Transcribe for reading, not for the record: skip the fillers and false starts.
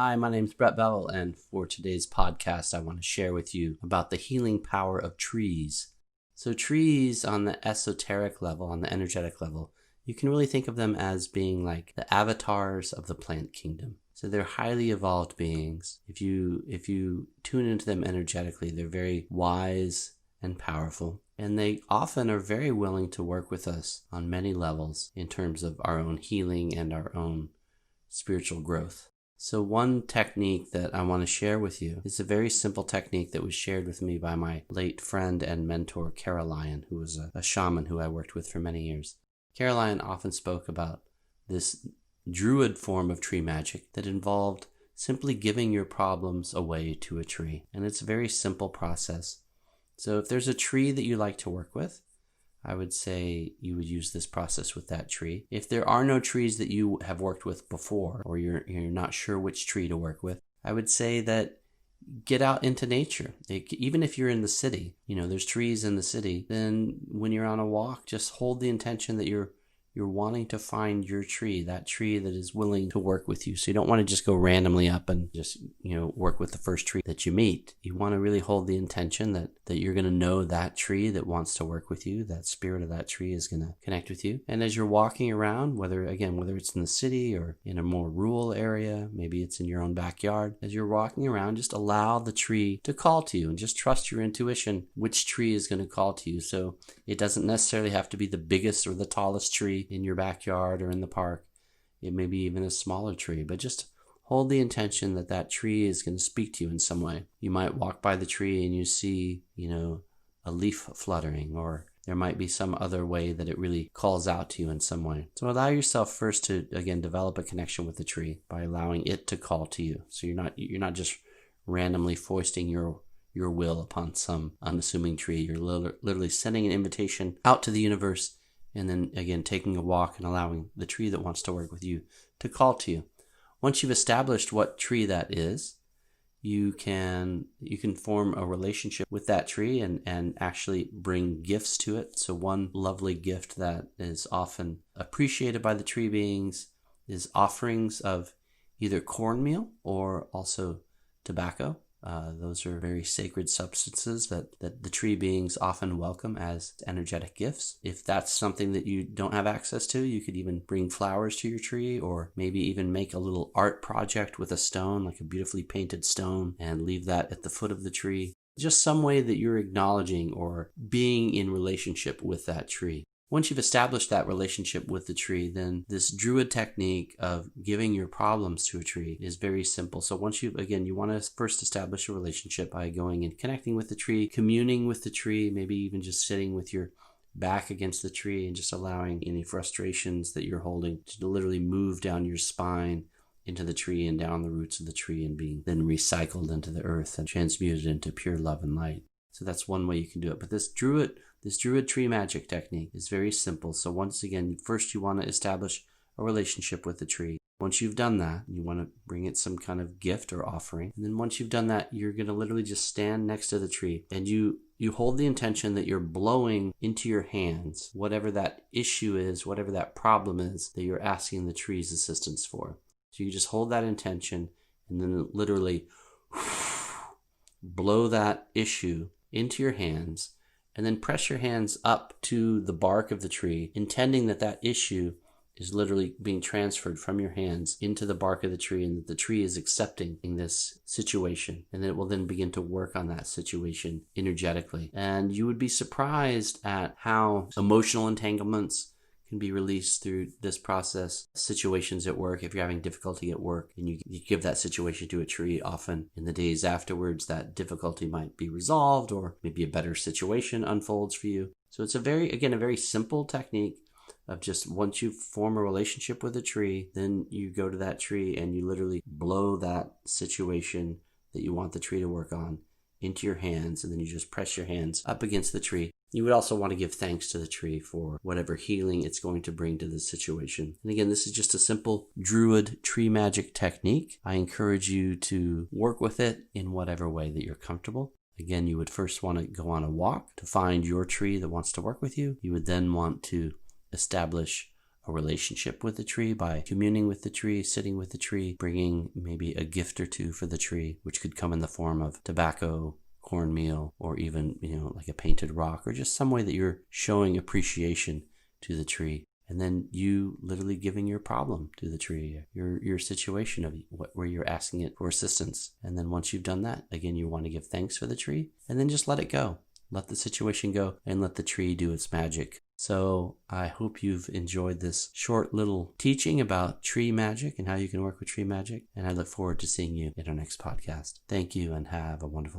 Hi, my name's Bevell, and for today's podcast, I want to share with you about the healing power of trees. So trees on the esoteric level, on the energetic level, you can really think of them as being like the avatars of the plant kingdom. So they're highly evolved beings. If you tune into them energetically, they're very wise and powerful. And they often are very willing to work with us on many levels in terms of our own healing and our own spiritual growth. So one technique that I want to share with you is a very simple technique that was shared with me by my late friend and mentor, Caroline, who was a shaman who I worked with for many years. Caroline often spoke about this druid form of tree magic that involved simply giving your problems away to a tree. And it's a very simple process. So if there's a tree that you like to work with, I would say you would use this process with that tree. If there are no trees that you have worked with before, or you're not sure which tree to work with, I would say that get out into nature. Even if you're in the city, there's trees in the city, then when you're on a walk, just hold the intention that you're wanting to find your tree, that tree that is willing to work with you. So you don't want to just go randomly up and just, work with the first tree that you meet. You want to really hold the intention that you're going to know that tree that wants to work with you, that spirit of that tree is going to connect with you. And as you're walking around, whether it's in the city or in a more rural area, maybe it's in your own backyard, as you're walking around, just allow the tree to call to you and just trust your intuition, which tree is going to call to you. So it doesn't necessarily have to be the biggest or the tallest tree in your backyard or in the park. It may be even a smaller tree, but just hold the intention that that tree is going to speak to you in some way. You might walk by the tree and you see, a leaf fluttering, or there might be some other way that it really calls out to you in some way. So allow yourself first to, again, develop a connection with the tree by allowing it to call to you. So you're not just randomly foisting your will upon some unassuming tree. You're literally sending an invitation out to the universe, and then again taking a walk and allowing the tree that wants to work with you to call to you. Once you've established what tree that is, you can form a relationship with that tree and actually bring gifts to it. So one lovely gift that is often appreciated by the tree beings is offerings of either cornmeal or also tobacco. Those are very sacred substances that the tree beings often welcome as energetic gifts. If that's something that you don't have access to, you could even bring flowers to your tree, or maybe even make a little art project with a stone, like a beautifully painted stone, and leave that at the foot of the tree. Just some way that you're acknowledging or being in relationship with that tree. Once you've established that relationship with the tree, then this druid technique of giving your problems to a tree is very simple. So once you want to first establish a relationship by going and connecting with the tree, communing with the tree, maybe even just sitting with your back against the tree and just allowing any frustrations that you're holding to literally move down your spine into the tree and down the roots of the tree, and being then recycled into the earth and transmuted into pure love and light. So that's one way you can do it. But this Druid Tree Magic Technique is very simple. So once again, first you want to establish a relationship with the tree. Once you've done that, you want to bring it some kind of gift or offering. And then once you've done that, you're going to literally just stand next to the tree, and you hold the intention that you're blowing into your hands whatever that issue is, whatever that problem is that you're asking the tree's assistance for. So you just hold that intention and then literally blow that issue into your hands, and then press your hands up to the bark of the tree, intending that issue is literally being transferred from your hands into the bark of the tree, and that the tree is accepting this situation, and then it will then begin to work on that situation energetically. And you would be surprised at how emotional entanglements can be released through this process. Situations at work, if you're having difficulty at work and you give that situation to a tree, often in the days afterwards that difficulty might be resolved, or maybe a better situation unfolds for you. So it's a very simple technique of just, once you form a relationship with a tree, then you go to that tree and you literally blow that situation that you want the tree to work on into your hands, and then you just press your hands up against the tree. You would also want to give thanks to the tree for whatever healing it's going to bring to this situation. And again, this is just a simple Druid Tree Magic technique. I encourage you to work with it in whatever way that you're comfortable. Again, you would first want to go on a walk to find your tree that wants to work with you. You would then want to establish a relationship with the tree by communing with the tree, sitting with the tree, bringing maybe a gift or two for the tree, which could come in the form of tobacco, cornmeal, or even, like a painted rock, or just some way that you're showing appreciation to the tree. And then you literally giving your problem to the tree, your situation of where you're asking it for assistance. And then once you've done that, again, you want to give thanks for the tree, and then just let it go. Let the situation go and let the tree do its magic. So I hope you've enjoyed this short little teaching about tree magic and how you can work with tree magic. And I look forward to seeing you in our next podcast. Thank you and have a wonderful day.